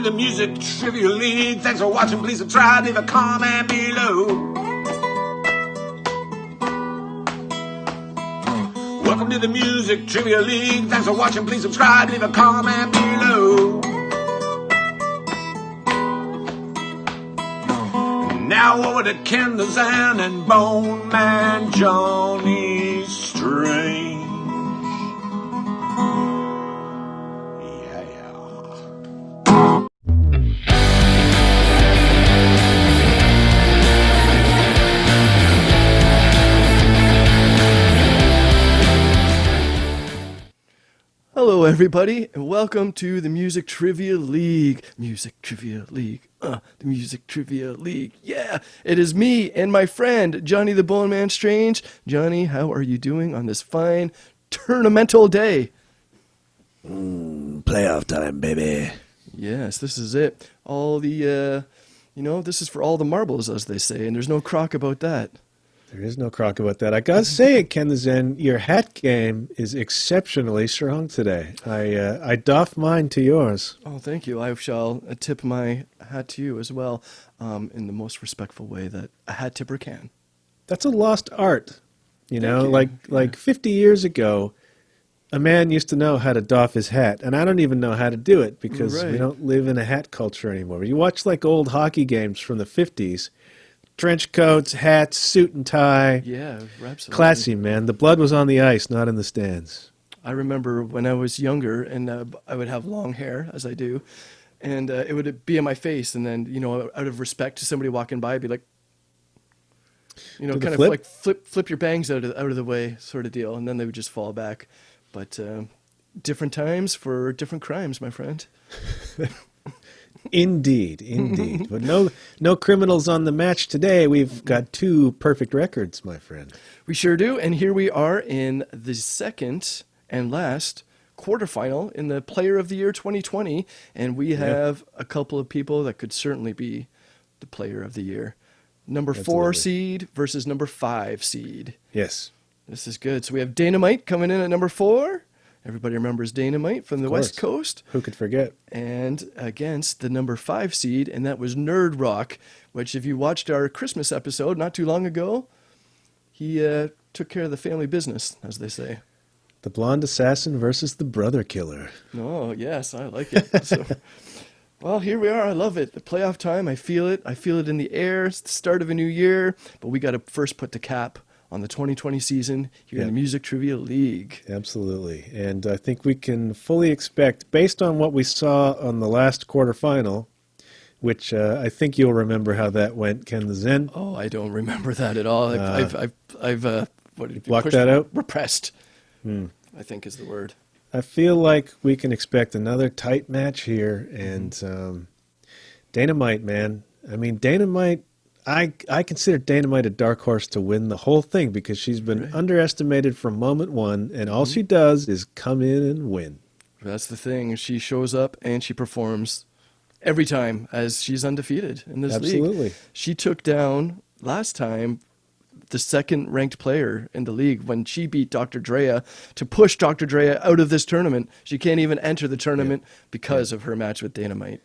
to the Music Trivia League. Thanks for watching. Please subscribe. Leave a comment below. Welcome to the Music Trivia League. Thanks for watching. Please subscribe. Leave a comment below. Now over to Ken the Zan and Bone Man Johnny Strange. Hello, everybody, and welcome to the Music Trivia League. Music Trivia League. The Music Trivia League. Yeah, it is me and my friend, Johnny the Bone Man Strange. Johnny, how are you doing on this fine tournamental day? Playoff time, baby. Yes, this is it. All the, this is for all the marbles, as they say, and there's no crock about that. There is no crock about that. I gotta say, Ken the Zen, your hat game is exceptionally strong today. I doff mine to yours. Oh, thank you. I shall tip my hat to you as well, in the most respectful way that a hat tipper can. That's a lost art. You know, you. like 50 years ago, a man used to know how to doff his hat, and I don't even know how to do it because we don't live in a hat culture anymore. You watch like old hockey games from the 50s. Trench coats, hats, suit and tie. Yeah, absolutely. Classy, man. The blood was on the ice, not in the stands. I remember when I was younger, and I would have long hair, as I do, and it would be in my face, and then, out of respect to somebody walking by, I'd be like, kind of flip? like flip your bangs out of the way sort of deal, and then they would just fall back. But different times for different crimes, my friend. Indeed. But no criminals on the match today. We've got two perfect records, my friend. We sure do, and here we are in the second and last quarterfinal in the Player of the Year 2020, and we have a couple of people that could certainly be the Player of the Year. Number 4 seed versus number 5 seed. Yes. This is good. So we have Danamite coming in at number 4. Everybody remembers Danamite from the West Coast. Who could forget? And against the number 5 seed, and that was Nerdrock, which if you watched our Christmas episode not too long ago, he took care of the family business, as they say. The blonde assassin versus the brother killer. Oh, yes, I like it. So, well, here we are. I love it. The playoff time, I feel it. I feel it in the air. It's the start of a new year, but we got to first put the cap on the 2020 season here in the Music Trivia League. Absolutely. And I think we can fully expect, based on what we saw on the last quarterfinal, which I think you'll remember how that went, Ken the Zen. Oh, I don't remember that at all. I've blocked that out? Repressed, I think is the word. I feel like we can expect another tight match here. And Danamite, man. I mean, Danamite, I consider Danamite a dark horse to win the whole thing because she's been underestimated from moment one, and all she does is come in and win. That's the thing. She shows up and she performs every time as she's undefeated in this league. Absolutely. She took down, last time, the second-ranked player in the league when she beat Dr. Drea to push Dr. Drea out of this tournament. She can't even enter the tournament because of her match with Danamite.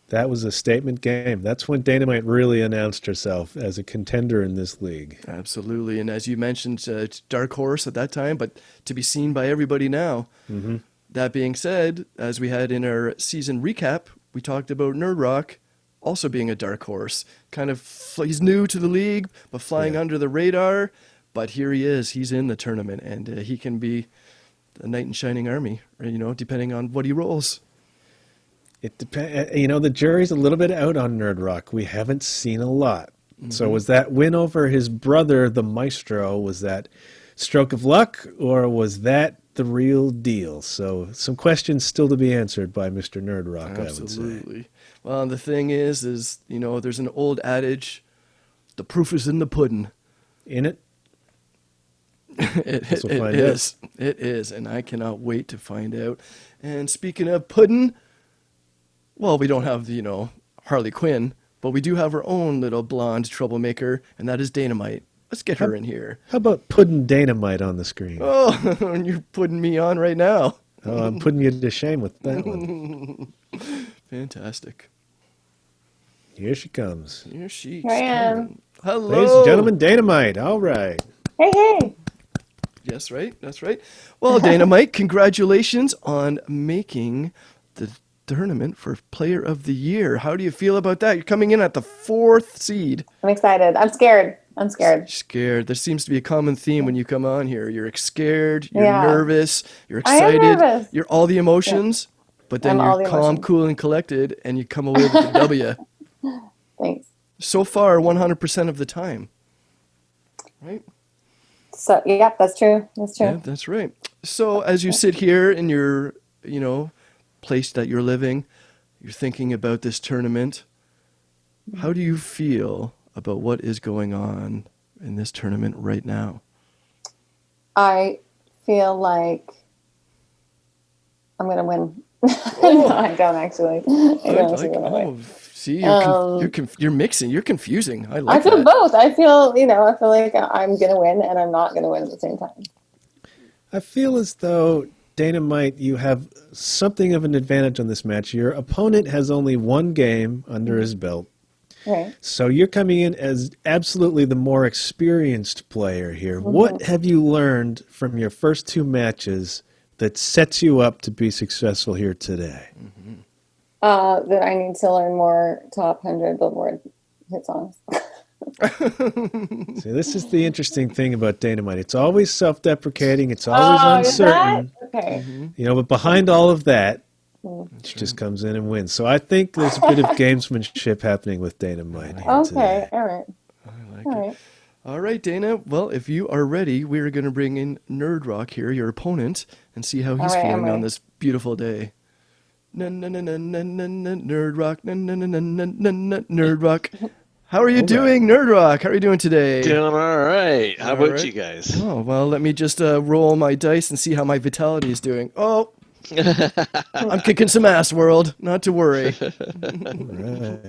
That was a statement game. That's when Danamite really announced herself as a contender in this league. Absolutely. And as you mentioned, dark horse at that time, but to be seen by everybody now. Mm-hmm. That being said, as we had in our season recap, we talked about Nerdrock also being a dark horse. He's new to the league, but flying under the radar. But here he is. He's in the tournament, and he can be a knight in shining army, depending on what he rolls. It depends. The jury's a little bit out on Nerdrock. We haven't seen a lot. Mm-hmm. So was that win over his brother, the Maestro, was that stroke of luck, or was that the real deal? So some questions still to be answered by Mr. Nerdrock, Absolutely. I would say. Well, the thing is, there's an old adage, the proof is in the pudding. In it? It is, and I cannot wait to find out. And speaking of pudding, well, we don't have, Harley Quinn, but we do have our own little blonde troublemaker, and that is Danamite. Let's get her in here. How about putting Danamite on the screen? Oh, you're putting me on right now. Oh, I'm putting you to shame with that one. Fantastic. Here she comes. Here she's Here I am. coming. Hello. Ladies and gentlemen, Danamite. All right. Hey, hey. Yes, right. That's right. Well, Danamite, congratulations on making the tournament for Player of the Year. How do you feel about that? You're coming in at the 4th seed. I'm excited. I'm scared. Scared. There seems to be a common theme when you come on here. You're scared, you're Yeah. nervous, you're I am excited, nervous. you're all the emotions, but then I'm all you're the calm, emotions. cool, and collected, and you come away with the W. Thanks. So far, 100% of the time. Right? So, yeah, that's true. That's true. Yeah, that's right. So as you sit here in your, place that you're living, you're thinking about this tournament. How do you feel about what is going on in this tournament right now? I feel like I'm going to win. No, I don't actually. I don't actually want to win. See, you're mixing. You're confusing. I I like feel that. both. I feel like I'm going to win and I'm not going to win at the same time. I feel as though, Danamite, you have something of an advantage on this match. Your opponent has only one game under his belt. Right. So you're coming in as absolutely the more experienced player here. What have you learned from your first 2 matches that sets you up to be successful here today? That I need to learn more top 100 Billboard hit songs. See, this is the interesting thing about Danamite. It's always self-deprecating. It's always uncertain. Okay. But behind all of that, she just comes in and wins. So I think there's a bit of gamesmanship happening with Danamite here today. Okay. All right. I like All it. right. All right, Dana. Well, if you are ready, we're going to bring in Nerdrock here, your opponent, and see how he's All right, I'm feeling on ready. this beautiful day. Nerdrock. Nerdrock. How are you doing, Nerdrock? How are you doing today? Doing all right. How All about right. you guys? Oh, well, let me just roll my dice and see how my vitality is doing. Oh, I'm kicking some ass, world. Not to worry. Right.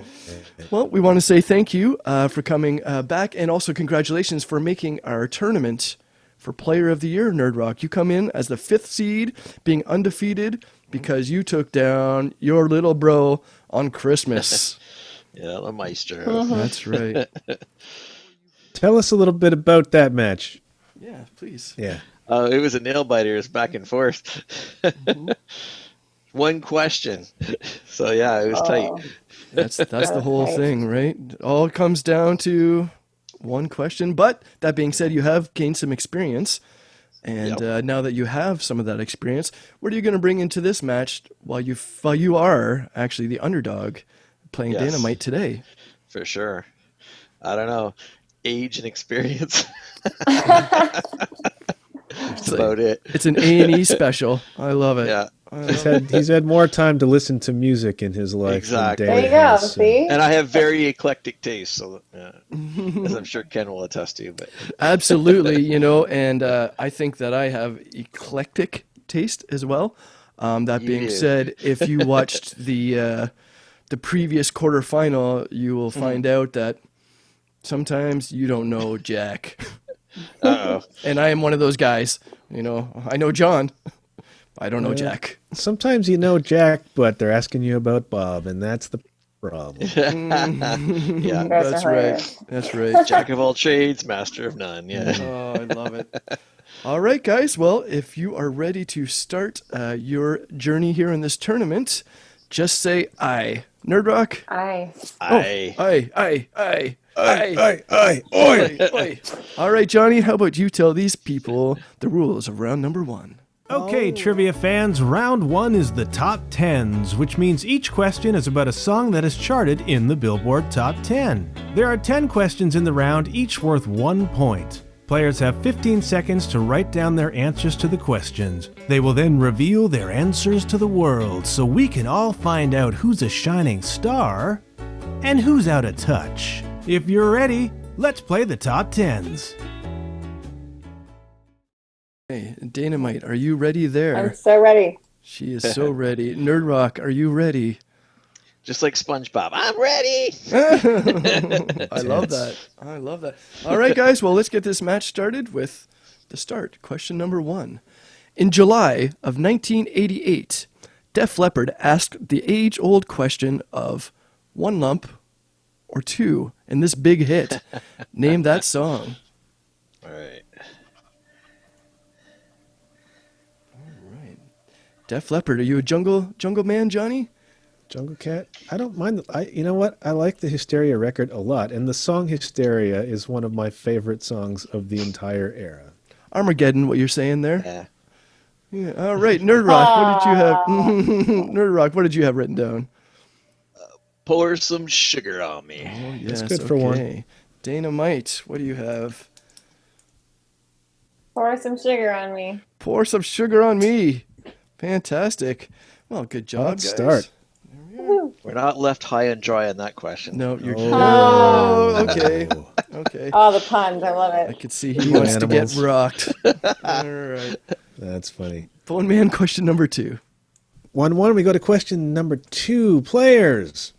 Well, we want to say thank you for coming back, and also congratulations for making our tournament for Player of the Year, Nerdrock. You come in as the 5th seed, being undefeated because you took down your little bro on Christmas. Yeah, the maestro. That's right. Tell us a little bit about that match. Yeah, please. Yeah. It was a nail biter. It was back and forth. One question. So yeah, it was tight. That's the whole thing, right? It all comes down to one question. But that being said, you have gained some experience. And now that you have some of that experience, what are you going to bring into this match while you are actually the underdog playing Yes. Danamite today? For sure. I don't know. Age and experience. That's about it. It's an A&E special. I love it. Yeah. He's had more time to listen to music in his life Exactly. than There Dana you go. has, so- See? And I have very eclectic taste, so as I'm sure Ken will attest to. But Absolutely, and I think that I have eclectic taste as well. That You being do. said, if you watched the previous quarterfinal, you will find out that sometimes you don't know Jack. uh-oh. And I am one of those guys. I know John. I don't know Jack. Sometimes you know Jack, but they're asking you about Bob, and that's the problem. Yeah. Guys That's are right. hilarious. That's right. Jack of all trades, master of none. Yeah. Oh, I love it. All right, guys. Well, if you are ready to start your journey here in this tournament, just say aye. Nerdrock? I. I. Aye. Aye. Oi. All right, Johnny, how about you tell these people the rules of round number 1? Okay, trivia fans, round 1 is the top 10s, which means each question is about a song that is charted in the Billboard Top 10. There are 10 questions in the round, each worth 1 point. Players have 15 seconds to write down their answers to the questions. They will then reveal their answers to the world so we can all find out who's a shining star and who's out of touch. If you're ready, let's play the top 10s. Hey, Danamite, are you ready there? I'm so ready. She is so ready. Nerdrock, are you ready? Just like SpongeBob. I'm ready. I love that. All right, guys. Well, let's get this match started with the start. Question number 1. In July of 1988, Def Leppard asked the age-old question of one lump or two in this big hit. Name that song. All right. Def Leppard, are you a jungle man, Johnny? Jungle Cat. I don't mind. You know what? I like the Hysteria record a lot, and the song Hysteria is one of my favorite songs of the entire era. Armageddon, what you're saying there? Yeah. Yeah. All right, Nerdrock, what did you have? Nerdrock, what did you have written down? Pour some sugar on me. Oh, yes, good for one. Danamite, what do you have? Pour some sugar on me. Pour some sugar on me. Fantastic. Well, good job, Hot guys. start. We're not left high and dry on that question. No, you're. Oh. Oh, okay. Okay. Oh, the puns. I love I it. could see he wants animals. to get rocked. All right. That's funny. Phone man, question number 2. 1-1. We go to question number 2. Players.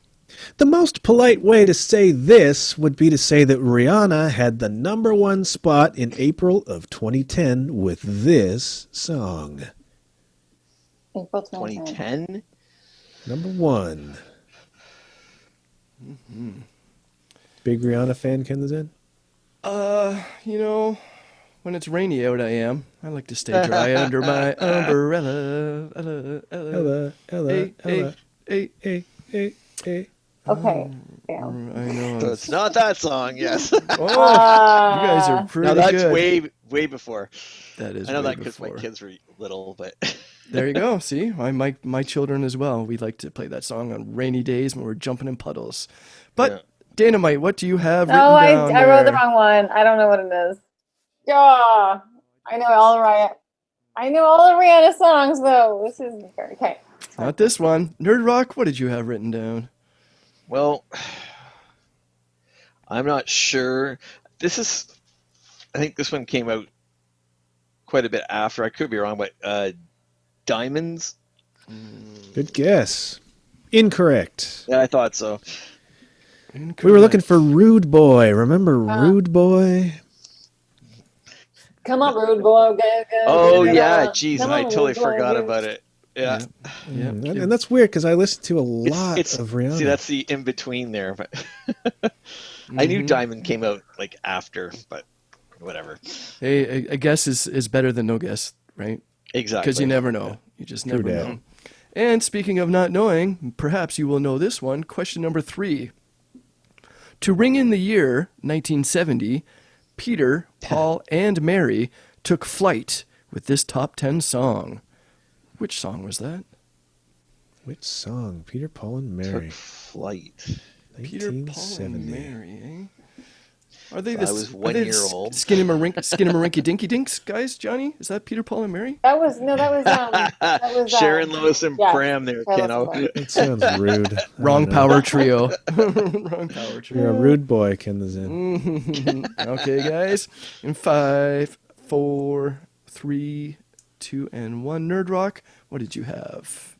The most polite way to say this would be to say that Rihanna had the number 1 spot in April of 2010 with this song. April 2010. 2010? Number 1. Big Rihanna fan, Ken the Zen? You know, when it's rainy out, I am. I like to stay dry under my umbrella. Ella, Hey, Ella. hey. Hey. Okay. Yeah. I know. So it's not that song, yes. Oh, you guys are pretty No, that's good. way before. That is I know way that because my before. kids were little, but There you go. See, my children as well. We like to play that song on rainy days when we're jumping in puddles. But Yeah. Danamite, what do you have written No, down I wrote the there? wrong one. I don't know what it is. Yeah. I know all the Rihanna songs though. This is okay. Not this one. Nerdrock, what did you have written down? well, I'm not sure. I think this one came out quite a bit after. I could be wrong, but Diamonds? Good guess. Incorrect. Yeah, I thought so. We were looking for Rude Boy. Remember Rude Boy? Come on, rude boy. Go, Oh, go, yeah, go. geez, Come I on, totally rude boy, forgot go. about it. Yeah. And that's weird because I listened to a lot of Rihanna. See, that's the in between there. But I knew Diamond came out like after, but whatever. Hey, a guess is better than no guess, right? Exactly. Because you never know. You just True never dat. know. And speaking of not knowing, perhaps you will know this one. Question number 3. To ring in the year 1970, Peter, Paul, and Mary took flight with this top 10 song. Which song was that? Which song? Peter, Paul, and Mary. Took flight. Peter, Paul, and 1970. Mary, eh? Are they I was 1 year old. Skinnamarink Dinky Dinks guys, Johnny? Is that Peter, Paul, and Mary? That was Sharon Lewis and yeah, Bram there, Sharon Keno. Lewis and That sounds rude. I Wrong don't know. power trio. Wrong power trio. You're a rude boy, Ken the Zen. Okay, guys. In 5, 4, 3, 2, and 1. Nerdrock, what did you have?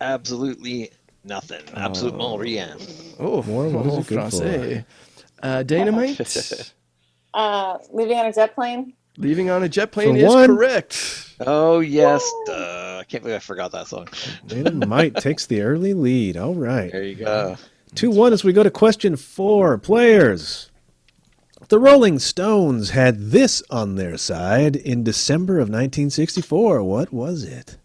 Absolutely nothing. Absolument rien. Oh, More, what is it good français. Dynamite. Leaving on a jet plane. Leaving on a jet plane For is one. correct. Oh, yes. I can't believe I forgot that song. Dynamite takes the early lead. All right. There you go. 2-1 as we go to question 4. Players. The Rolling Stones had this on their side in December of 1964. What was it?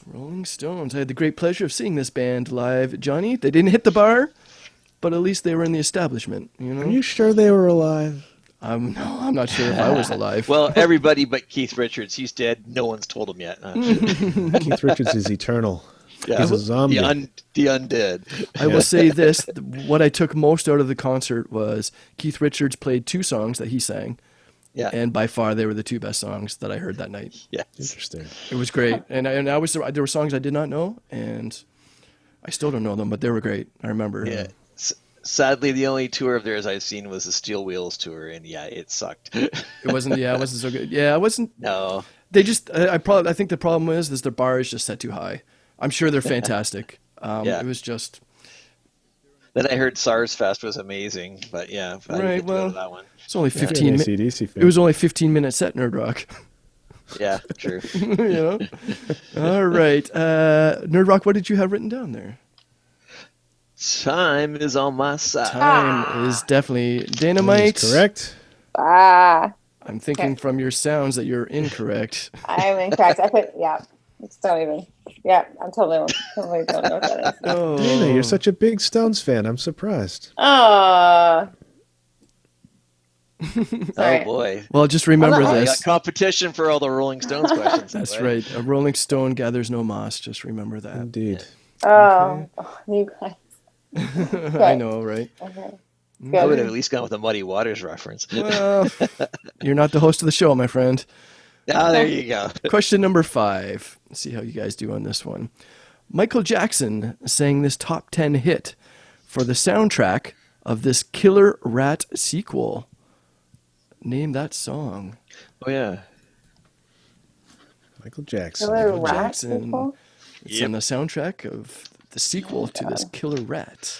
Rolling Stones. I had the great pleasure of seeing this band live. Johnny, they didn't hit the bar, but at least they were in the establishment. You know. Are you sure they were alive? No, I'm not sure if I was alive. Well, everybody but Keith Richards. He's dead. No one's told him yet. Keith Richards is eternal. Yeah. He's a zombie. The undead. I will say this: what I took most out of the concert was Keith Richards played 2 songs that he sang, Yeah. and by far they were the 2 best songs that I heard that night. Yes. Interesting. It was great, and there were songs I did not know, and I still don't know them, but they were great. I remember. Yeah. Sadly, the only tour of theirs I've seen was the Steel Wheels tour, and yeah, it sucked. It wasn't so good. Yeah, it wasn't. No. They just. I think the problem is their bar is just set too high. I'm sure they're fantastic. Yeah. It was just. Then I heard SARS Fest was amazing, but yeah, I didn't Right, get to go well, to that one. It's only If you're 15 an minutes. AC/DC fan. It was only 15 minute set, Nerdrock. Yeah, true. You know. All right, Nerdrock. What did you have written down there? Time is on my side. Time is definitely That Danamite. is correct. I'm thinking from your sounds that you're incorrect. I'm incorrect. I put, yeah. Just don't even. Yeah, I'm totally don't know what that is. Oh, Dana, you're such a big Stones fan. I'm surprised. Oh. Oh boy. Well, just remember I'm not- I got this. competition for all the Rolling Stones questions. That's anyway. right. A rolling stone gathers no moss. Just remember that. Indeed. Oh, you guys. I know, right? Okay. I would Good. have at least gone with a Muddy Waters reference. Well, you're not the host of the show, my friend. Ah, there you go. Question number 5. Let's see how you guys do on this one. Michael Jackson sang this top 10 hit for the soundtrack of this Killer Rat sequel. Name that song. Oh yeah. Michael Jackson. Killer Michael Rat Jackson. sequel? It's on the soundtrack of the sequel to this Killer Rat.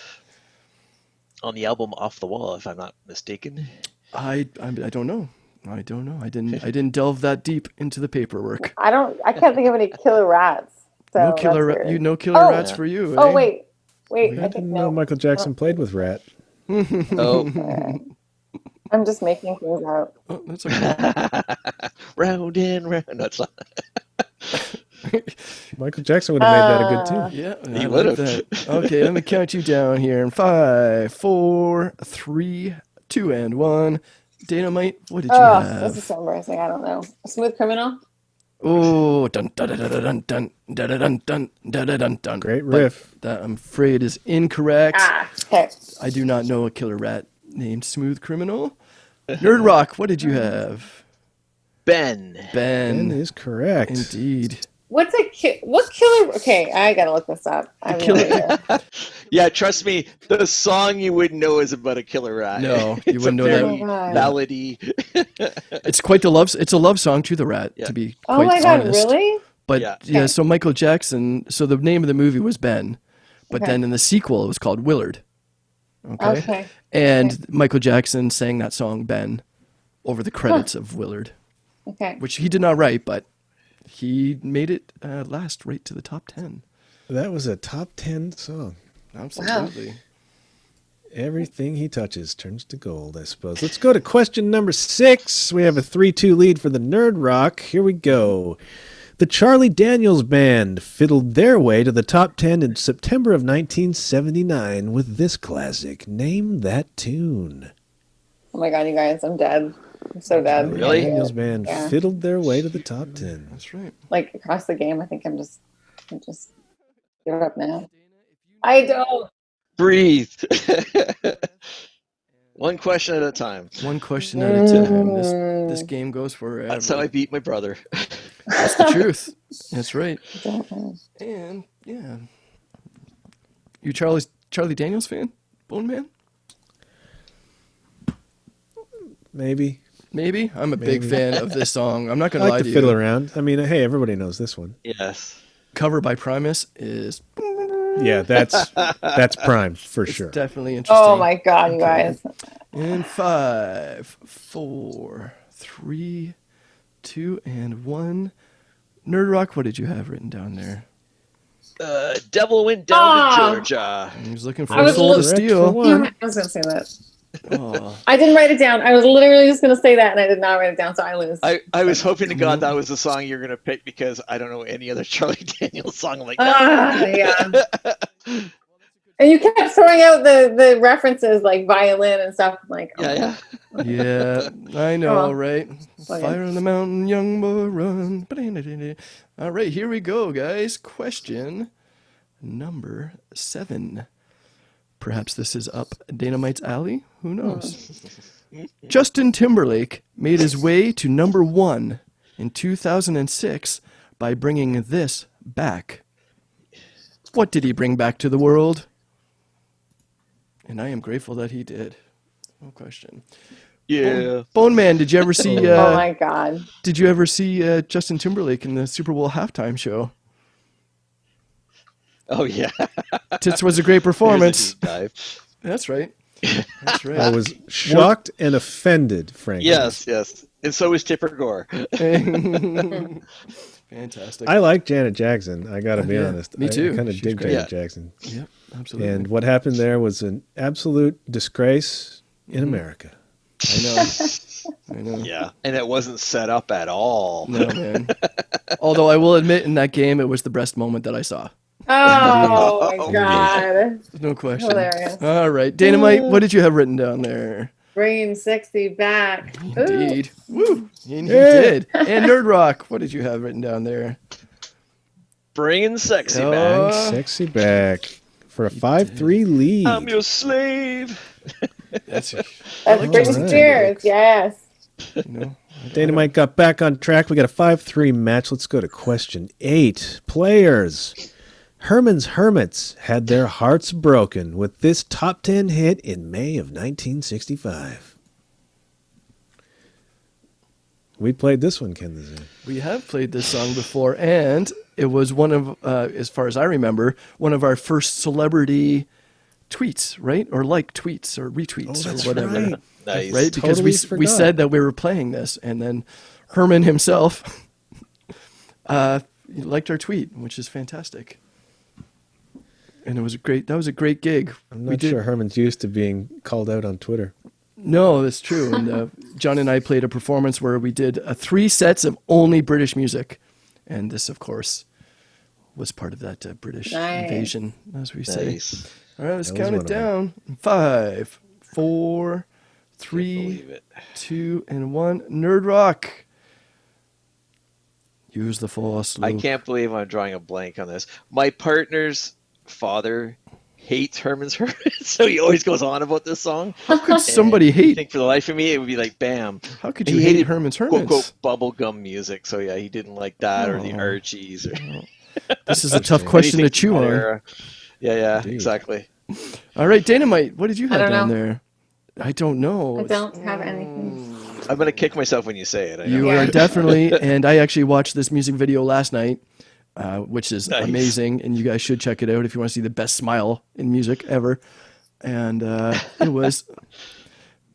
On the album Off the Wall, if I'm not mistaken. I don't know. I don't know. I didn't delve that deep into the paperwork. I can't think of any killer rats. So No killer that's rat. weird. You know Killer Oh. Rats for you. Oh, eh? wait. I I think didn't no. know Michael Jackson played with Rat. Oh. I'm just making things out. Oh, that's okay. Round and round. No, it's not. Michael Jackson would have made that a good tune. Yeah, He I would've. like that. Okay, let me count you down here in 5, 4, 3, 2, and 1. Danamite, what did you Oh, this is have? so embarrassing. I don't know. A Smooth Criminal? Oh, dun dun dun dun dun dun dun dun dun dun dun. Great But riff. that I'm afraid is incorrect. Okay. I do not know a killer rat named Smooth Criminal. Nerdrock, what did you have? Ben. Ben Ben. is correct. Indeed. What killer? Okay, I gotta look this up. I have no killer- idea. Yeah, trust me, the song you wouldn't know is about a killer rat. No, you It's wouldn't know a that. very Oh, God. ballady. It's quite the love. It's a love song to the rat, Yeah. to be Oh quite my God, honest. really? But Yeah. yeah, so Michael Jackson. So the name of the movie was Ben, but Okay. then in the sequel it was called Willard. Okay. Okay. And Michael Jackson sang that song Ben over the credits of Willard, Okay. which he did not write, but he made it last right to the top 10. That was a top 10 song. Absolutely. Everything he touches turns to gold, I suppose. Let's go to question number 6. We have a 3-2 lead for the Nerd Rock. Here we go. The Charlie Daniels Band fiddled their way to the top 10 in September of 1979 with this classic. Name that tune. Oh my God, you guys, I'm dead. I'm so dead. Really? Daniels Band Yeah. fiddled their way to the top 10. That's right. Like across the game, I think I'm just give up now. I don't. Breathe. One question at a time. One question at a time. This game goes forever. That's how I beat my brother. That's the truth. That's right. Don't know. And yeah, you Charlie Daniels fan, Bone Man? Maybe. Maybe. I'm a big Maybe. fan of this song. I'm not I gonna lie like to to fiddle you. around. I mean, hey, everybody knows this one. Yes. Cover by Primus is Yeah, that's prime for sure. definitely interesting. Oh my God, you guys. In 5, 4, 3, 2, and 1. Nerdrock, what did you have written down there? Devil went down to Georgia. He was looking for I a was soul to Correct for steal. one. I was gonna say that. Oh, I didn't write it down. I was literally just gonna say that, and I did not write it down, so I lose. I was hoping to God that was the song you're going to pick because I don't know any other Charlie Daniels song like that. Yeah. And you kept throwing out the references like violin and stuff. I'm like, oh. Yeah. yeah, I know, Oh. right? Okay. Fire on the mountain, young boy, run. All right, here we go, guys. Question number 7. Perhaps this is up Danamite's alley. Who knows? Justin Timberlake made his way to number 1 in 2006 by bringing this back. What did he bring back to the world? And I am grateful that he did. No question. Yeah. Bone Man, did you ever see? Oh my God. Did you ever see Justin Timberlake in the Super Bowl halftime show? Oh, yeah. Tits was a great Here's a performance. deep dive. That's right. That's right. I was shocked and offended, frankly. Yes, yes. And so is Tipper Gore. Fantastic. I like Janet Jackson. I got to be Yeah, honest. me too. I kind of She's dig great. Janet Yeah. Jackson. Yep, absolutely. And what happened there was an absolute disgrace in America. I know. I know. Yeah. And it wasn't set up at all. No, man. Although I will admit, in that game, it was the best moment that I saw. Oh my Oh, god. No question. Hilarious. All right. Dynamite, what did you have written down there? Bringing sexy back. Ooh. Indeed. Woo. And he Yeah. did. And Nerdrock, what did you have written down there? Bringing sexy Oh. back. Sexy back for a 5-3 lead. I'm your slave. That's That's Britney that. Spears. Yes. you know. Dynamite got back on track. We got a 5-3 match. Let's go to question 8. Players. Herman's Hermits had their hearts broken with this top 10 hit in May of 1965. We played this one, Ken the Zin. We have played this song before, and it was one of, as far as I remember, one of our first celebrity tweets, right? Or like tweets or retweets or whatever. right. Nice. Right? Because Totally we forgot. said that we were playing this, and then Herman himself liked our tweet, which is fantastic. And it was that was a great gig. I'm not sure Herman's used to being called out on Twitter. No, that's true. And John and I played a performance where we did 3 sets of only British music. And this, of course, was part of that British Nice. invasion, as we say. Nice. All right, let's That was count one it of down. 5, 4, Can't 3, believe it. 2, and 1. Nerdrock. Use the force, I Luke. can't believe I'm drawing a blank on this. My partner's father hates Herman's Hermits, so he always goes on about this song. How could somebody I hate? think for the life of me, it would be like, bam. How could He you hate hated Herman's quote, Hermits? quote, bubblegum music. So yeah, he didn't like that or the Oh. Archies. Or This is a tough question to anything chew from that on. era. Yeah, Indeed. exactly. All right, Dynamite, what did you I have don't down know. there? I don't know. I don't have anything. I'm gonna kick myself when you say it. I know. You Yeah. are definitely, and I actually watched this music video last night, which is Nice. amazing, and you guys should check it out if you want to see the best smile in music ever. And it was,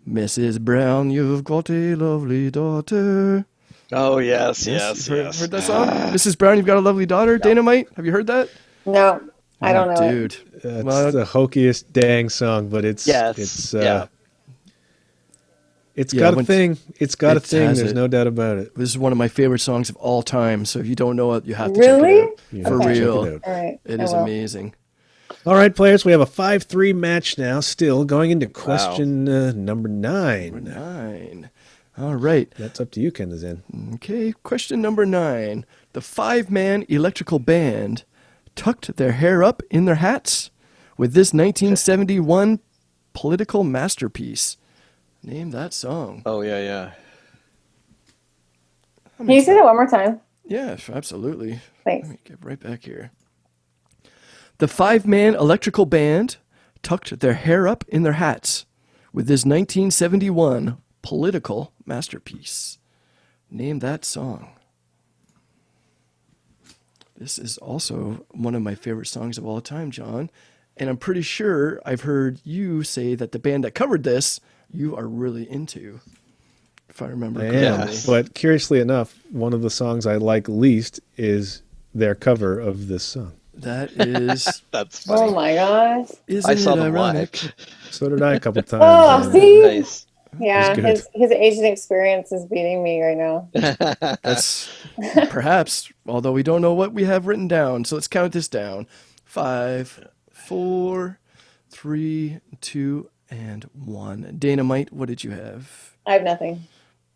Mrs. Brown, you've got a lovely daughter. Oh yes, yes, Heard, yes. heard that song? Mrs. Brown, you've got a lovely daughter. Dynamite, have you heard that? No, I don't know. Dude. That's Well, the hokiest dang song, but it's Yes. it's Yeah. it's Yeah, got a when- thing. It's got a it thing. has There's it. no doubt about it. this is one of my favorite songs of all time. So if you don't know it, you have to Really? check it You out. have For to check real. it out. All right. It I is will. amazing. All right, players, we have a 5-3 match now, still going into question number 9. 9. All right. That's up to you, Ken the Zen. Okay, question number 9. The 5-man electrical band tucked their hair up in their hats with this 1971 political masterpiece. Name that song. Oh yeah, yeah. Can you say that one more time? Yeah, absolutely. Thanks. Let me get right back here. The 5-man electrical band tucked their hair up in their hats with this 1971 political masterpiece. Name that song. This is also one of my favorite songs of all time, John. And I'm pretty sure I've heard you say that the band that covered this, you are really into, if I remember I am, correctly. but curiously enough, one of the songs I like least is their cover of this song. That is, That's funny. Oh my gosh. isn't I saw it them ironic? live. So did I a couple times. Oh, and see? Nice. Yeah, good. his Asian experience is beating me right now. That's perhaps, although we don't know what we have written down. So let's count this down. 5, 4, 3, 2, and 1. Dynamite, what did you have? I have nothing.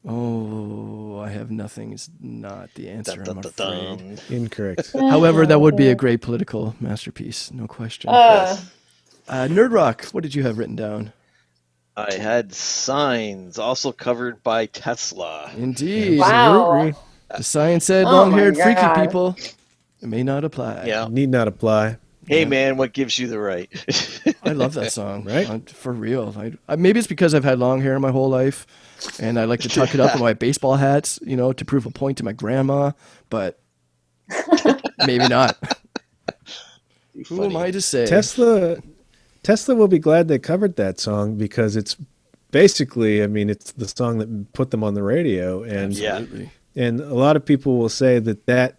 Oh, I have nothing is not the answer, I'm afraid. Dun-dun-dun-dun. Incorrect. However, that would be a great political masterpiece, no question. Nerdrock, what did you have written down? I had Signs, also covered by Tesla. Indeed. Wow. Absolutely. The sign said Oh long-haired my freaky God. people. It may not apply. Yeah. Need not apply. Hey man, what gives you the right? I love that song. Right? For real. Maybe it's because I've had long hair my whole life, and I like to tuck it up in my baseball hats, to prove a point to my grandma, but maybe not. Who am I to say? Tesla Tesla will be glad they covered that song because it's basically, I mean, it's the song that put them on the radio, and Absolutely. and a lot of people will say that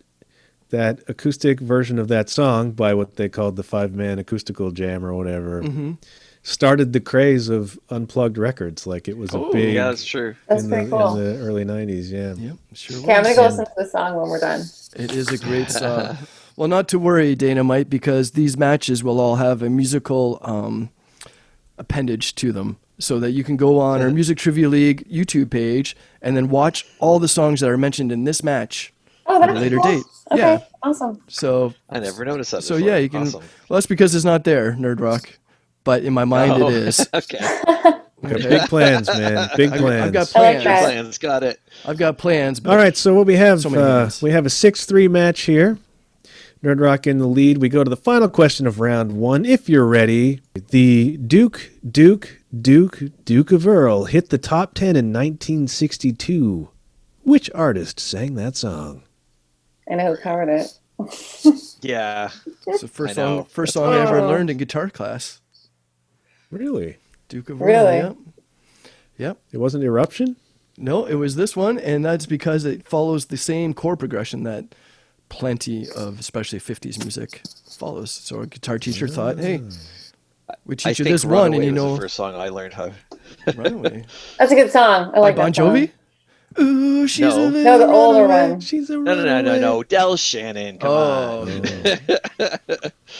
acoustic version of that song by what they called the 5-man acoustical jam or whatever started the craze of unplugged records. Like it was a big Yeah, that's true. That's in pretty the cool. in the early 90s. Yeah. Yep, sure Okay, I'm was. gonna go listen to the song when we're done. It is a great song. Well, not to worry, Danamite, because these matches will all have a musical appendage to them, so that you can go on our Music Trivia League YouTube page and then watch all the songs that are mentioned in this match Oh, at that's a later cool. date. Okay, Yeah. awesome. So I never noticed that. So before. yeah, you can. Awesome. Well, that's because it's not there, Nerdrock. But in my mind, Oh, it is. Okay. Got big plans, man. Big plans. I've got I like plans. that. Plans. Got it. I've got plans. But All right, so what we have, So many hands. we have a 6-3 match here. Nerdrock in the lead. We go to the final question of round 1. If you're ready, the Duke of Earl hit the top 10 in 1962. Which artist sang that song? I know who covered it. Yeah. It's the first I know. song I ever learned in guitar class. Really? Duke of Earl. Really? Yep. Yep. It wasn't Eruption? No, it was this one, and that's because it follows the same chord progression that plenty of, especially 50s music, follows. So a guitar teacher thought, hey, we I teach you think this one, and Runaway you was know, the first song I learned how. Runaway. That's a good song. I By like Bon that song. Jovi? Ooh, she's No. a little No, the older runaway. one. She's a No. Del Shannon. Come on.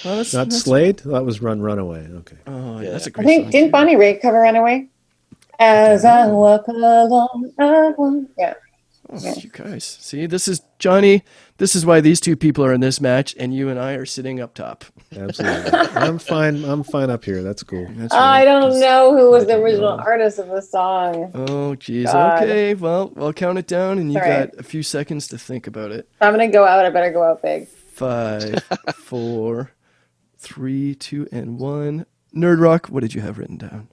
Well, that's, Not that's, Slade? That was Runaway. Okay. Oh, yeah, that's a I great think song. didn't too. Bonnie Raitt cover Runaway? As I walk along, I walk. Yeah. Oh, you guys. See, this is Johnny. This is why these two people are in this match, and you and I are sitting up top. Absolutely. I'm fine up here. That's cool. That's I right, don't 'cause- know who was I the don't original know. artist of the song. Oh, geez. God. Okay. Well, I'll count it down, and you All right. got a few seconds to think about it. If I'm gonna go out, I better go out big. 5, 4, 3, 2, and 1. Nerdrock, what did you have written down?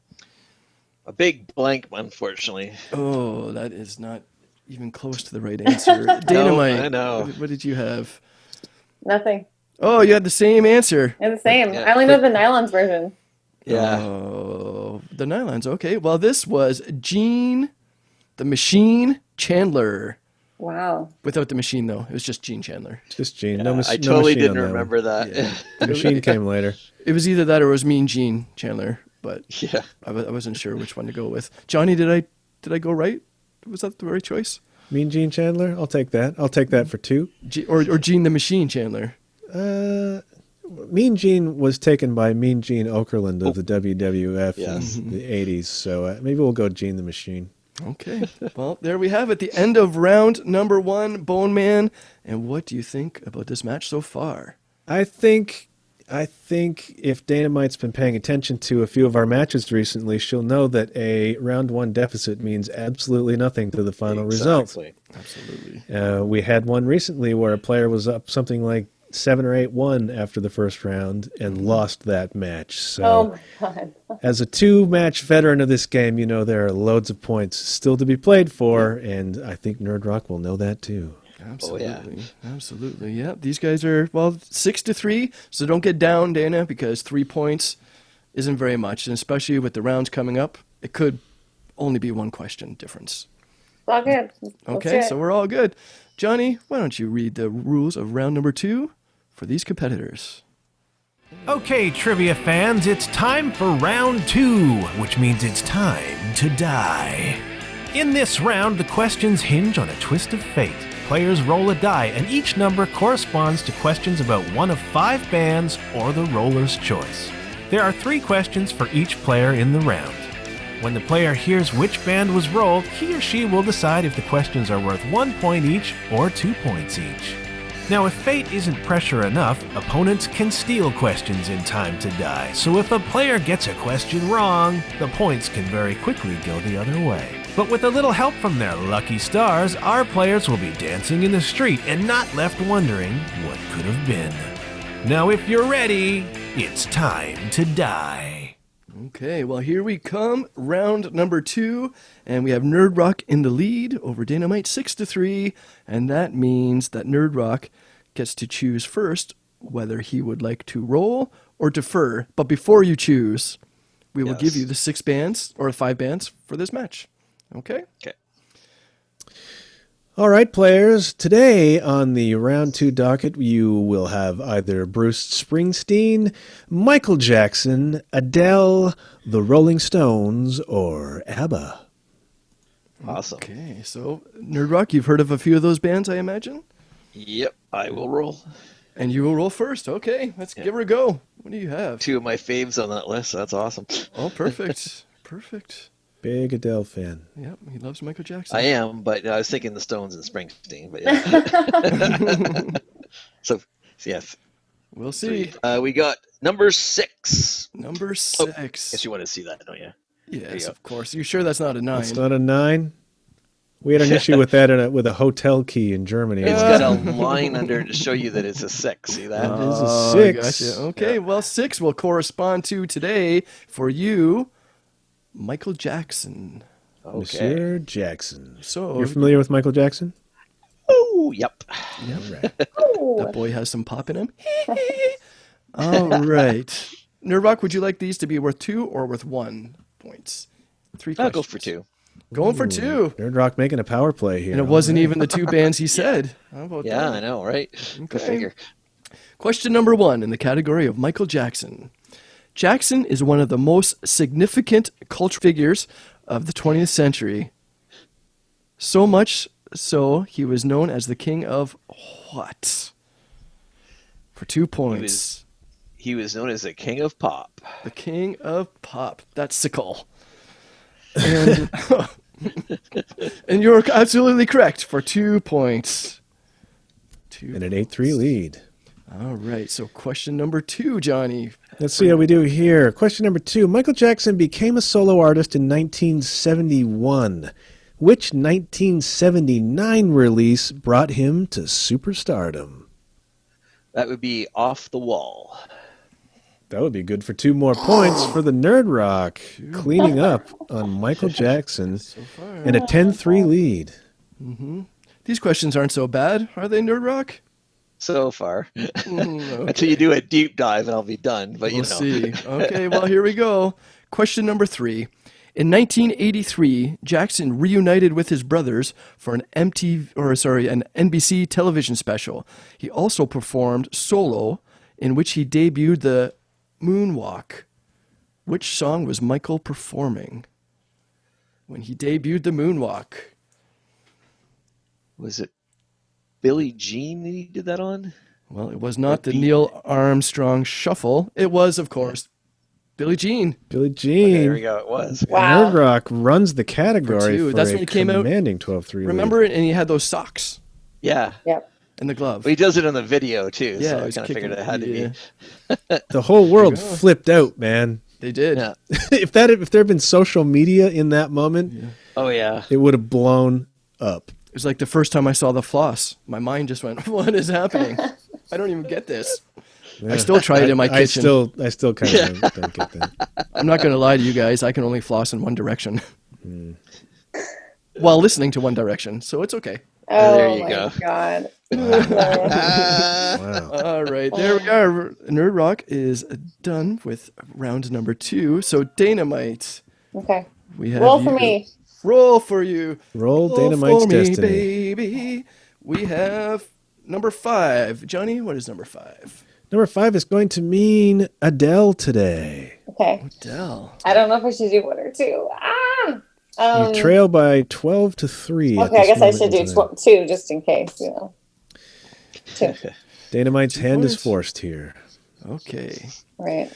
A big blank, unfortunately. Oh, that is not even close to the right answer. Danamite, I know. What did you have? Nothing. Oh, you had the same answer. They're the same. Yeah. I only know the Nylons version. Yeah. Oh, the Nylons. Okay. Well, this was Gene the Machine Chandler. Wow. Without the machine, though. It was just Gene Chandler. Just Gene. I no totally machine didn't on that one. remember that. Yeah. The machine came later. It was either that or it was Mean Gene Chandler, but Yeah. I wasn't sure which one to go with. Johnny, did I go right? Was that the right choice? Mean Gene Chandler? I'll take that. I'll take that for 2. Or Gene the Machine Chandler? Mean Gene was taken by Mean Gene Okerlund of the WWF Yes. in the 80s, so maybe we'll go Gene the Machine. Okay. Well, there we have it. The end of round number 1, Bone Man. And what do you think about this match so far? I think if Danamite's been paying attention to a few of our matches recently, she'll know that a round 1 deficit means absolutely nothing to the final result. Exactly. Absolutely. We had one recently where a player was up something like 7 or 8-1 after the first round and lost that match. So Oh my god. as a 2-match veteran of this game, you know there are loads of points still to be played for, and I think Nerdrock will know that too. Absolutely. Absolutely. Yeah. These guys are, 6-3. So don't get down, Dana, because 3 points isn't very much. And especially with the rounds coming up, it could only be 1 question difference. It's all good. Let's do Okay. it. So we're all good. Johnny, why don't you read the rules of round number 2 for these competitors? Okay, trivia fans, it's time for round 2, which means it's time to die. In this round, the questions hinge on a twist of fate. Players roll a die, and each number corresponds to questions about one of 5 bands or the roller's choice. There are 3 questions for each player in the round. When the player hears which band was rolled, he or she will decide if the questions are worth 1 point each or 2 points each. Now, if fate isn't pressure enough, opponents can steal questions in time to die, so if a player gets a question wrong, the points can very quickly go the other way. But with a little help from their lucky stars, our players will be dancing in the street and not left wondering what could have been. Now, if you're ready, it's time to die. Okay, well, here we come. Round number 2. And we have Nerdrock in the lead over Danamite 6-3. And that means that Nerdrock gets to choose first whether he would like to roll or defer. But before you choose, we will give Yes. you the 6 bands or 5 bands for this match. Okay? Okay. All right, players. Today on the round 2 docket, you will have either Bruce Springsteen, Michael Jackson, Adele, the Rolling Stones, or ABBA. Awesome. Okay, so Nerdrock, you've heard of a few of those bands, I imagine? Yep, I will roll. And you will roll first. Okay, let's give her a go. What do you have? 2 of my faves on that list. That's awesome. Oh, perfect. Perfect. Big Adele fan. Yep, he loves Michael Jackson. I am, but I was thinking the Stones and Springsteen. But yeah. So yes, We'll see. we got number 6. Number Oh, 6. guess you want to see that, don't you? Yes, go. of course. You sure that's not a 9? It's not a 9? We had an issue with that with a hotel key in Germany. It's got a line under to show you that it's a 6. See that? It is a Oh, 6. Gotcha. Okay, well, 6 will correspond to today for you, Michael Jackson. Okay. Monsieur Jackson. So You're familiar with Michael Jackson? Oh, yep. All right. that boy has some pop in him. All right. Nerdrock, would you like these to be worth 2 or worth 1 points? 3 I'll questions. go for 2. Going for 2. Nerdrock making a power play here. And it wasn't even the 2 bands he said. How about Yeah, that? I know, right? Go Okay. figure. Question number 1 in the category of Michael Jackson. Jackson is one of the most significant cultural figures of the 20th century. So much so, he was known as the king of what? For 2 points. He was known as the king of pop. The king of pop. That's sickle. And, and you're absolutely correct for 2 points. And an 8-3 lead. All right, so question number 2, Johnny. Let's see how we do here. Question number 2. Michael Jackson became a solo artist in 1971. Which 1979 release brought him to superstardom? That would be Off the Wall. That would be good for 2 more points for the Nerd Rock. Cleaning up on Michael Jackson. And a 10-3 lead. These questions aren't so bad, are they, Nerdrock? So far. Okay. Until you do a deep dive and I'll be done. But you We'll know. see. Okay, well, here we go. Question number 3. In 1983, Jackson reunited with his brothers for an an NBC television special. He also performed solo, in which he debuted the Moonwalk. Which song was Michael performing when he debuted the Moonwalk? Was it Billie Jean that he did that on? Well, it was not the Neil Armstrong Shuffle. It was, of course, Billie Jean. Billie Okay, Jean. there we go. It was. Wow. Nerd Rock runs the category two. for That's a when it came out. commanding 12-3 lead. Remember it? And he had those socks Yeah. Yep. and the glove. But he does it in the video too. Yeah, so I he's kind of figured kicking- it had to yeah. be. The whole world There you go. flipped out, man. They did. Yeah. If there had been social media in that moment, Oh yeah. it would have blown up. It was like the first time I saw the floss. My mind just went, "What is happening? I don't even get this." I still try it in my kitchen. I still kind of don't get that. I'm not going to lie to you guys. I can only floss in one direction while listening to One Direction, so it's okay. Oh There you my go. God. Wow. All right, there we are. Nerd Rock is done with round number 2. So Danamite, Okay. we have Roll for you- me. Roll for you. Roll Roll Dynamite's for me, destiny. baby. We have number 5. Johnny, what is number 5? Number 5 is going to mean Adele today. Okay. Dell. I don't know if I should do 1 or 2. You trail by 12-3. at Okay, I this guess I moment should in do time. 2 just in case, 2. Dynamite's hand is points. forced here. Okay. Right.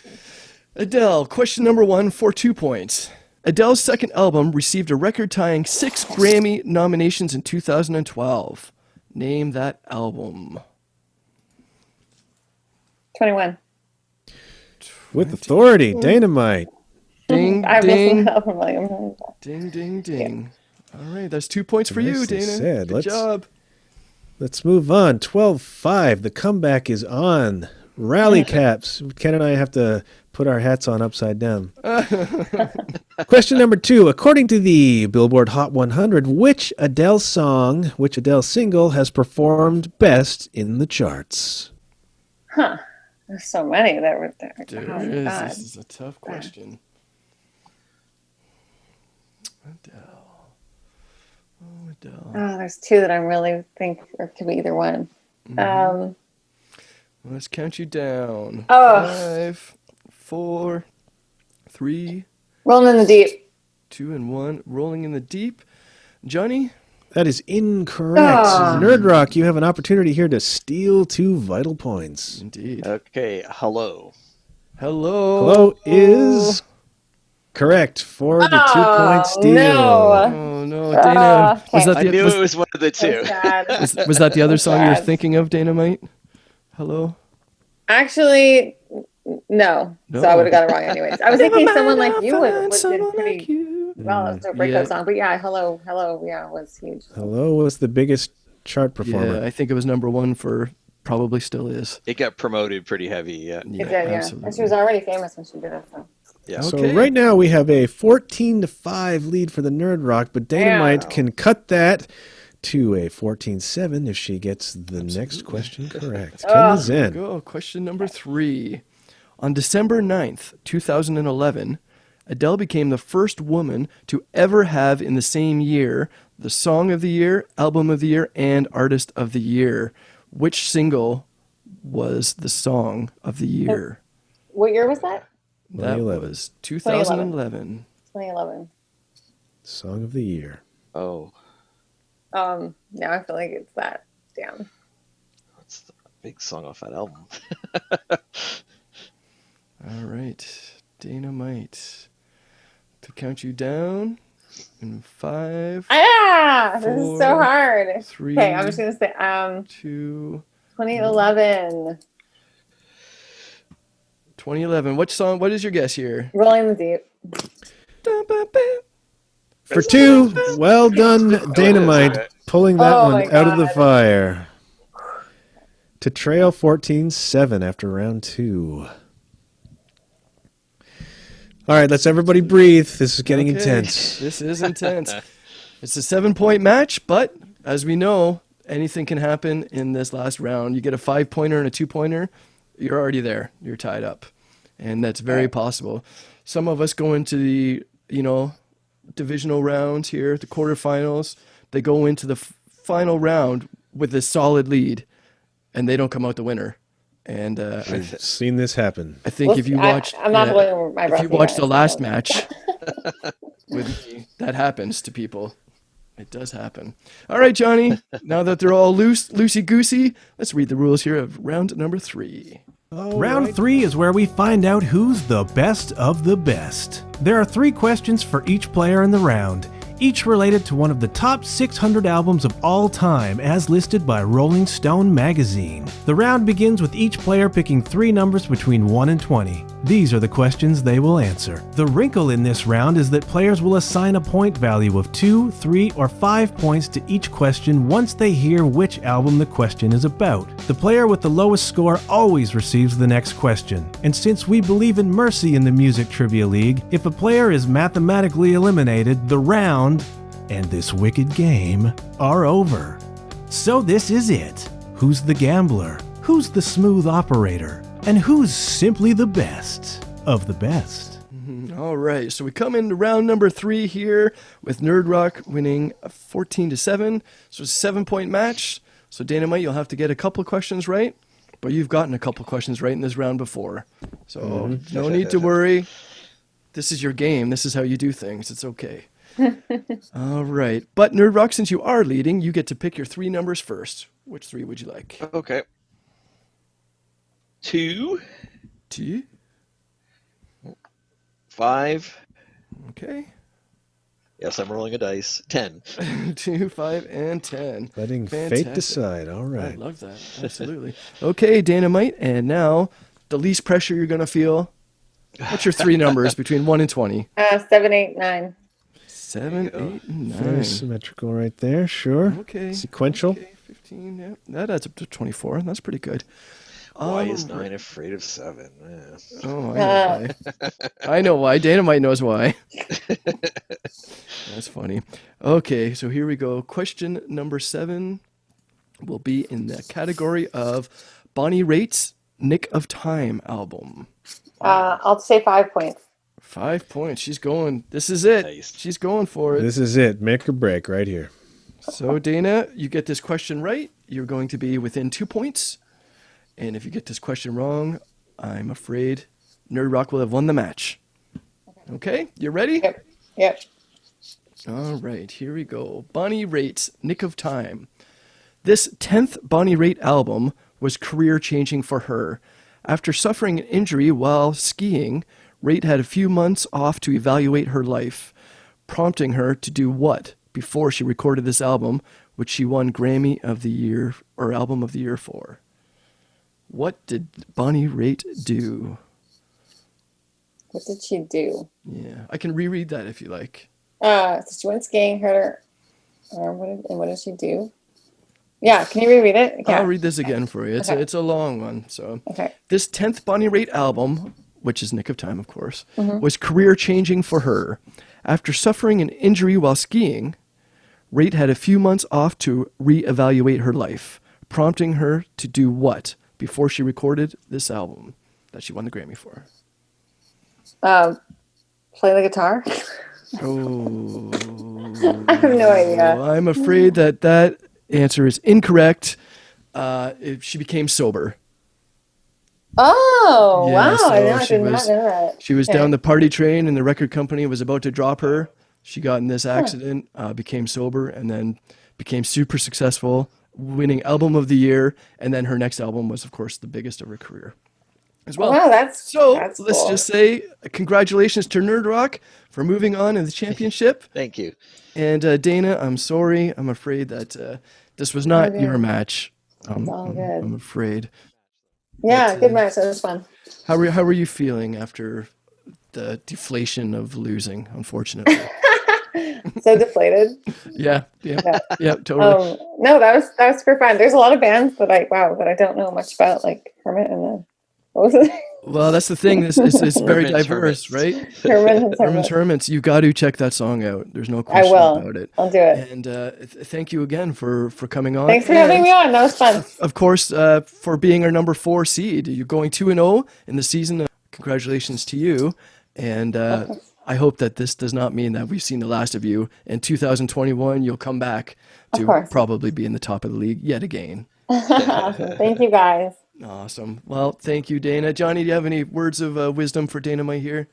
Adele, question number 1 for 2 points. Adele's second album received a record-tying 6 Grammy nominations in 2012. Name that album. 21. With authority, Dynamite. Ding, I'm ding, missing out from William. ding, ding, ding. All right, that's 2 points for you, Nicely Dana. said. Good job. Let's move on. 12-5. The comeback is on. Rally caps. Ken and I have to put our hats on upside down. Question number 2. According to the Billboard Hot 100, which Adele single has performed best in the charts? There's so many that were there. There Oh my is. God. This is a tough question. Adele. Oh, Adele. Oh, there's two that I really think could be either one. Let's count you down. Oh. 5, 4, 3, Rolling in the Deep. 2, and 1. Rolling in the Deep. Johnny? That is incorrect. Oh. Nerdrock, you have an opportunity here to steal 2 vital points. Indeed. Okay, hello. Hello. Hello is correct for the 2-point steal. No. Oh, no. Dana, okay. was that I the, knew was, it was one of the two. So sad. was that the other song you were Sad. thinking of, Danamite? Hello? Actually, no. No. So I would have got it wrong anyways. I was thinking someone like you would have Someone been pretty like you. well. It's a breakout Yeah. song, but yeah, hello, yeah, was huge. Hello was the biggest chart performer. Yeah, I think it was number 1 for, probably still is. It got promoted pretty heavy, yeah. It did, yeah. Absolutely. And she was already famous when she did it. So. Yeah. So Okay. right now we have a 14-5 lead for the Nerdrock, but Danamite Damn. can cut that to a 14-7 if she gets the next question correct. Ken is in. Go. Question number 3. On December 9th, 2011, Adele became the first woman to ever have in the same year the Song of the Year, Album of the Year, and Artist of the Year. Which single was the Song of the Year? What year was that? That 2011. was 2011. 2011. Song of the year. Oh, Now I feel like it's that. Damn. that's the big song off that album. All right, Danamite. To count you down in 5, This is so 4, hard. 3, Okay, I'm just gonna say 2, 2011. 2011. Which song? What is your guess here? Rolling the Deep. For 2, well done, Danamite, pulling that Oh one my out of the God. fire. To trail 14-7 after round 2. All right, let's everybody breathe. This is getting Okay, intense. This is intense. It's a 7-point match, but as we know, anything can happen in this last round. You get a 5-pointer and a 2-pointer, you're already there. You're tied up. And that's very possible. Some of us go into the, divisional rounds here, the quarterfinals. They go into the final round with a solid lead, and they don't come out the winner. And I've seen this happen. I think if you watched, I'm not holding my breath. if you watched the guys. last match, with me, that happens to people. It does happen. All right, Johnny. Now that they're all loosey goosey, let's read the rules here of round number 3. Round 3 is where we find out who's the best of the best. There are 3 questions for each player in the round, each related to one of the top 600 albums of all time as listed by Rolling Stone magazine. The round begins with each player picking 3 numbers between 1 and 20. These are the questions they will answer. The wrinkle in this round is that players will assign a point value of 2, 3, or 5 points to each question once they hear which album the question is about. The player with the lowest score always receives the next question. And since we believe in mercy in the Music Trivia League, if a player is mathematically eliminated, the round and this wicked game are over. So this is it. Who's the gambler? Who's the smooth operator? And who's simply the best of the best? All right, so we come into round number 3 here with Nerdrock winning 14-7. So it's a 7-point match. So Danamite, you'll have to get a couple of questions right, but you've gotten a couple of questions right in this round before. So no need to worry. This is your game. This is how you do things. It's okay. All right. But Nerdrock, since you are leading, you get to pick your 3 numbers first. Which 3 would you like? Okay. 2, 2. 5. Okay. Yes, I'm rolling a dice. 10. 2, 5, and 10. Letting Fantastic. fate decide. All I right. love that. Absolutely. Okay, Danamite. And now, the least pressure you're going to feel. What's your 3 numbers between 1 and 20? 7, 8, 9. 7, 8, and 9. Very symmetrical right there. Sure. Okay. Sequential. Okay, 15. Yeah, that adds up to 24. That's pretty good. Why is 9 afraid of 7? Yeah. Oh, I know why. I know why. Danamite knows why. That's funny. Okay, so here we go. Question number 7 will be in the category of Bonnie Raitt's Nick of Time album? I'll say 5 points. 5 points. She's going. This is it. Nice. She's going for it. This is it. Make or break right here. So, Dana, you get this question right, you're going to be within 2 points. And if you get this question wrong, I'm afraid Nerdrock will have won the match. Okay, you ready? Yep. All right, here we go. Bonnie Raitt's Nick of Time. This 10th Bonnie Raitt album was career-changing for her. After suffering an injury while skiing, Raitt had a few months off to evaluate her life, prompting her to do what before she recorded this album, which she won Grammy of the Year or Album of the Year for? What did Bonnie Raitt do? What did she do? Yeah, I can reread that if you like. So she went skiing, hurt her arm. What did she do? Yeah, can you reread it? Yeah. I'll read this again for you. Okay. It's a long one. So Okay. this 10th Bonnie Raitt album, which is Nick of Time, of course, was career-changing for her. After suffering an injury while skiing, Raitt had a few months off to reevaluate her life, prompting her to do what before she recorded this album that she won the Grammy for? Play the guitar. Oh, I have no idea. I'm afraid that answer is incorrect. She became sober. Oh, Yeah, wow. so I she did not was- know that. She was Okay. down the party train and the record company was about to drop her. She got in this accident, became sober, and then became super successful, winning Album of the Year. And then her next album was, of course, the biggest of her career as well. Wow, that's let's cool. just say congratulations to Nerdrock for moving on in the championship. Thank you. And Dana, I'm sorry. I'm afraid that this was not good. your match. all good. I'm afraid. Yeah, but, good match. That was fun. How were you feeling after the deflation of losing, unfortunately? So deflated. Yeah, Yeah. totally. No, that was super fun. There's a lot of bands that I don't know much about, like Hermit and the what was it? Well, that's the thing. It's very Hermits, diverse, hermits. right? Hermit and Herman's Hermit. Hermits. You got to check that song out. There's no I question will. about it. I'll do it. And thank you again for coming on. Thanks for having And, me on. That was fun. Of course, for being our number 4 seed. You're going 2-0 in the season. Congratulations to you. And I hope that this does not mean that we've seen the last of you. In 2021, you'll come back Of to course. probably be in the top of the league yet again. Awesome. Thank you guys. Awesome. Well, thank you, Dana. Johnny, do you have any words of wisdom for Danamite here?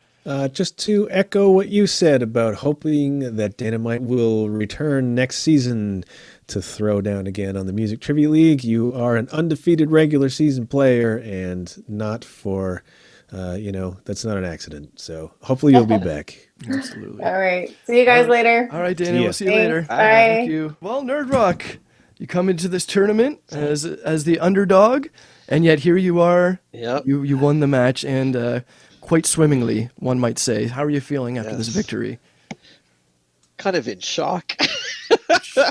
Just to echo what you said about hoping that Danamite will return next season to throw down again on the Music Trivia League. You are an undefeated regular season player and not for, that's not an accident. So hopefully you'll be back. Absolutely. All right. See you guys later. All right, Dana, See ya. we'll see you Thanks. later. Bye. Thank you. Well, Nerdrock, you come into this tournament as the underdog, and yet here you are. Yep. You won the match, and quite swimmingly, one might say. How are you feeling after this Yes. victory? Kind of in shock.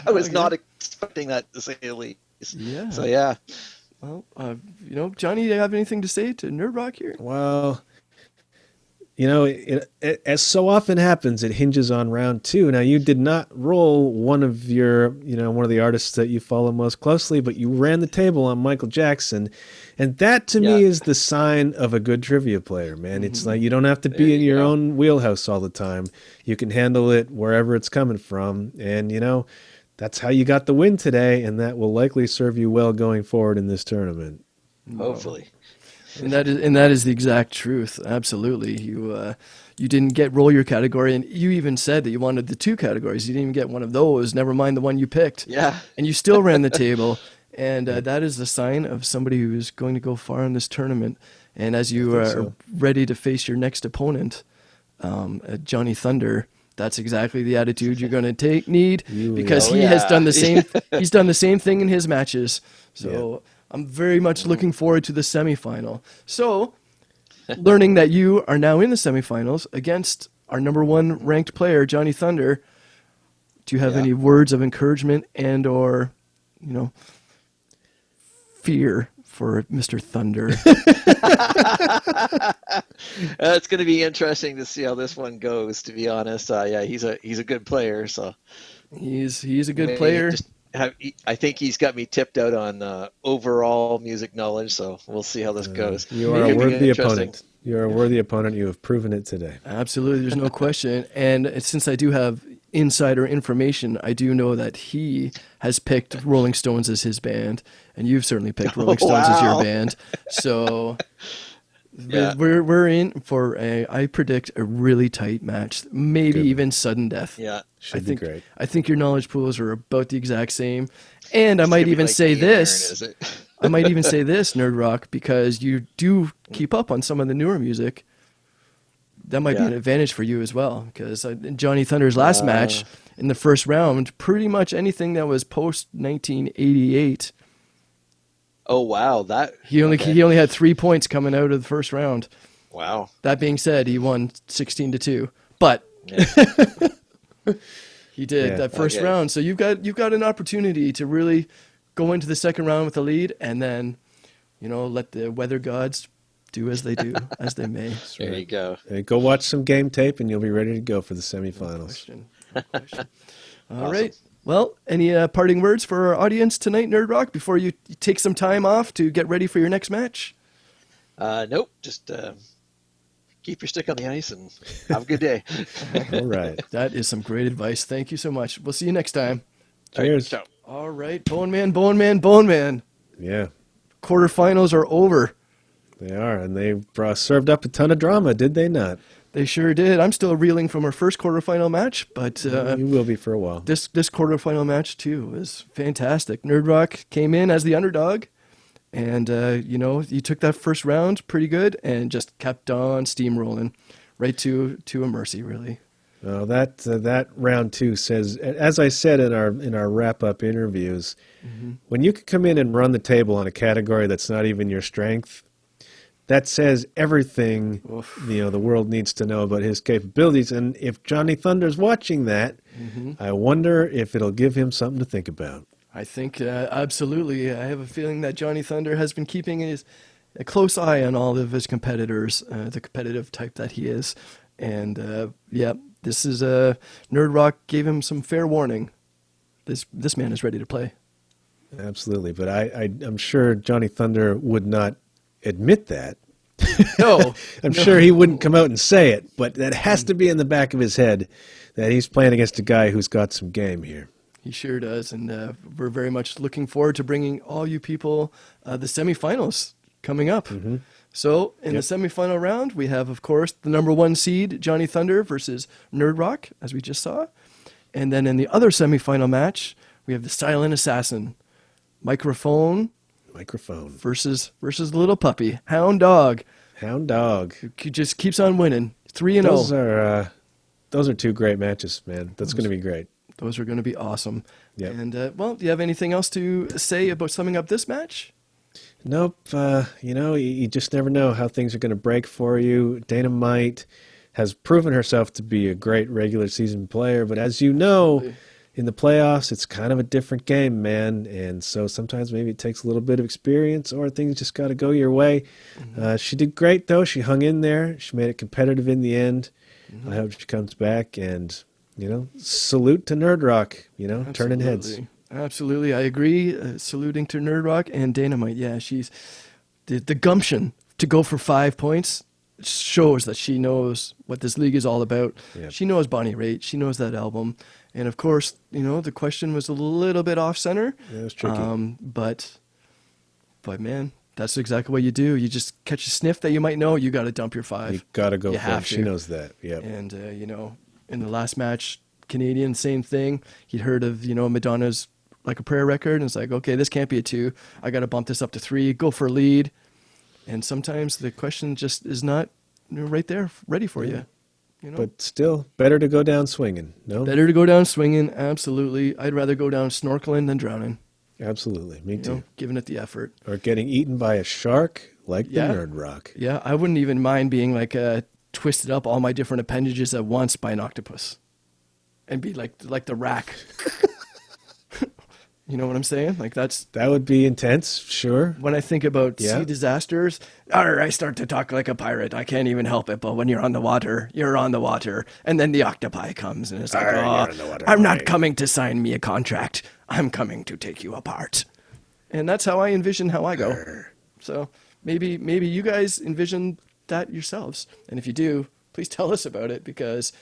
I was not expecting that, to say the least. Yeah. So yeah. Well, Johnny, do you have anything to say to Nerdrock here? Well, it as so often happens, it hinges on round 2. Now, you did not roll one of one of the artists that you follow most closely, but you ran the table on Michael Jackson. And that to me Yeah. is the sign of a good trivia player, man. It's like you don't have to There be in you your go. own wheelhouse all the time. You can handle it wherever it's coming from. And, that's how you got the win today. And that will likely serve you well going forward in this tournament. Hopefully. And that is the exact truth. Absolutely. You didn't roll your category, and you even said that you wanted the 2 categories. You didn't even get one of those, never mind the one you picked. Yeah. And you still ran the table. And that is the sign of somebody who is going to go far in this tournament. And as you are so. ready to face your next opponent, Johnny Thunder, that's exactly the attitude you're going to need because Oh, he has yeah. done the same. He's done the same thing in his matches. So I'm very much looking forward to the semifinal. So, learning that you are now in the semifinals against our number 1 ranked player, Johnny Thunder, do you have any words of encouragement and or, fear for Mr. Thunder? It's going to be interesting to see how this one goes, to be honest. Yeah, he's a good player, so He's a good maybe player. Just I think he's got me tipped out on overall music knowledge, so we'll see how this goes. You are a Maybe worthy interesting. opponent. You are a worthy opponent. You have proven it today. Absolutely, there's no question. And since I do have insider information, I do know that he has picked Rolling Stones as his band, and you've certainly picked Rolling Stones as your Wow. band. So Yeah. we're in for I predict a really tight match, maybe Good. even sudden death. Yeah. Should I think be great. I think your knowledge pools are about the exact same. And I It's might gonna be even like say Ian Aaron, this. is it? I might even say this, Nerdrock, because you do keep up on some of the newer music. That might be Yeah. an advantage for you as well, because in Johnny Thunder's last match in the first round, pretty much anything that was post 1988, Oh wow, that he okay. only had 3 points coming out of the first round. Wow. That being said, he won 16-2, but Yeah. he did Yeah. that first Okay. round. So you've got an opportunity to really go into the second round with a lead, and then let the weather gods do as they do, as they may. There you go. Hey, go watch some game tape, and you'll be ready to go for the semifinals. Question. No question. All Awesome. right. Well, any parting words for our audience tonight, Nerdrock, before you take some time off to get ready for your next match? Nope. Just keep your stick on the ice and have a good day. All right. That is some great advice. Thank you so much. We'll see you next time. Cheers. Ciao. All right. Bone Man, Bone Man, Bone Man. Yeah, Quarterfinals are over. they are, and they served up a ton of drama, did they not? They sure did. I'm still reeling from our first quarterfinal match, but You will be for a while. this quarterfinal match too was fantastic. Nerdrock came in as the underdog, and you took that first round pretty good and just kept on steamrolling right to a mercy, really. Well, that round two says, as I said in our wrap up interviews, when you can come in and run the table on a category that's not even your strength, that says everything the world needs to know about his capabilities. And if Johnny Thunder's watching that, I wonder if it'll give him something to think about. I think absolutely. I have a feeling that Johnny Thunder has been keeping a close eye on all of his competitors, the competitive type that he is. And this is Nerdrock gave him some fair warning. This man is ready to play. Absolutely, but I'm sure Johnny Thunder would not admit that. No, I'm sure he wouldn't come out and say it, but that has to be in the back of his head that he's playing against a guy who's got some game here. he sure does, and we're very much looking forward to bringing all you people the semifinals coming up. So in the semifinal round, we have, of course, the number 1 seed Johnny Thunder versus Nerdrock, as we just saw, and then in the other semifinal match, we have the Silent Assassin, Microphone versus the little puppy, Hound Dog. Hound Dog. He just keeps on winning, 3-0. Those are two great matches, man. That's going to be great. Those are going to be awesome. Yep. And do you have anything else to say about summing up this match? Nope. You just never know how things are going to break for you. Danamite has proven herself to be a great regular season player, but as you know, in the playoffs, it's kind of a different game, man. And so sometimes maybe it takes a little bit of experience, or things just got to go your way. She did great, though. She hung in there. She made it competitive in the end. I hope she comes back, and salute to Nerdrock. Turning heads. Absolutely, I agree. Saluting to Nerdrock and Danamite. Yeah, she's the gumption to go for 5 points shows that she knows what this league is all about. Yep. She knows Bonnie Raitt. She knows that album. And of course, the question was a little bit off center. Yeah, it was tricky. But man, that's exactly what you do. You just catch a sniff that you might know. You got to dump your 5. You got to go You for it. have She to. knows that. Yep. And in the last match, Canadian, same thing. He'd heard of Madonna's Like a Prayer record, and it's like, okay, this can't be a 2. I got to bump this up to 3. Go for a lead. And sometimes the question just is not right there, ready for you. But still, better to go down swinging. No? Better to go down swinging. Absolutely. I'd rather go down snorkeling than drowning. Absolutely. Me too. Giving it the effort. Or getting eaten by a shark like Yeah. the Nerdrock. Yeah, I wouldn't even mind being like twisted up all my different appendages at once by an octopus, and be like the rack. You know what I'm saying? Like That would be intense, sure. when I think about Yeah. sea disasters, I start to talk like a pirate. I can't even help it. But when you're on the water, you're on the water. And then the octopi comes and it's like, Arr, you're oh, in the water, I'm not boy." coming to sign me a contract. I'm coming to take you apart. And that's how I envision how I go. So maybe you guys envision that yourselves. And if you do, please tell us about it, because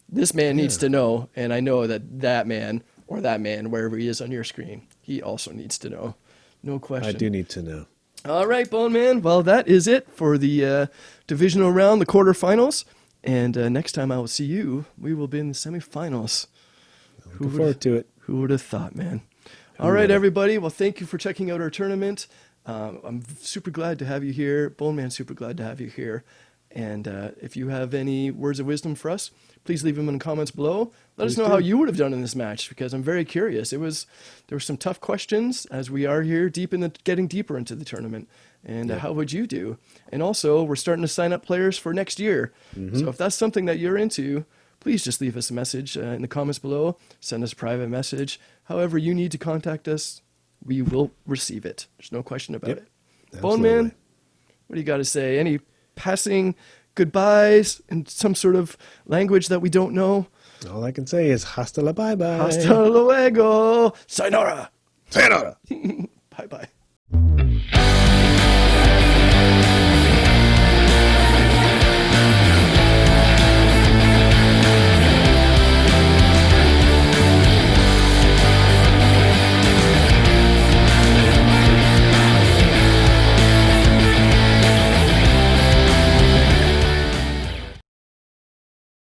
this man needs to know. And I know that man, or that man, wherever he is on your screen, he also needs to know. No question. I do need to know. All right, Bone Man. Well, that is it for the divisional round, the quarterfinals. And next time I will see you, we will be in the semifinals. Looking forward to it. Who would have thought, man? All right, everybody. Well, thank you for checking out our tournament. I'm super glad to have you here. Bone Man, super glad to have you here. And if you have any words of wisdom for us, please leave them in the comments below. Let us know how you would have done in this match, because I'm very curious. There were some tough questions, as we are here getting deeper into the tournament. And how would you do? And also, we're starting to sign up players for next year. So if that's something that you're into, please just leave us a message in the comments below. Send us a private message. However you need to contact us, we will receive it. There's no question about it. Bone Man, Absolutely. what do you got to say? Any passing goodbyes in some sort of language that we don't know? All I can say is hasta la bye-bye. Hasta luego. Sayonara. Sayonara. Bye-bye.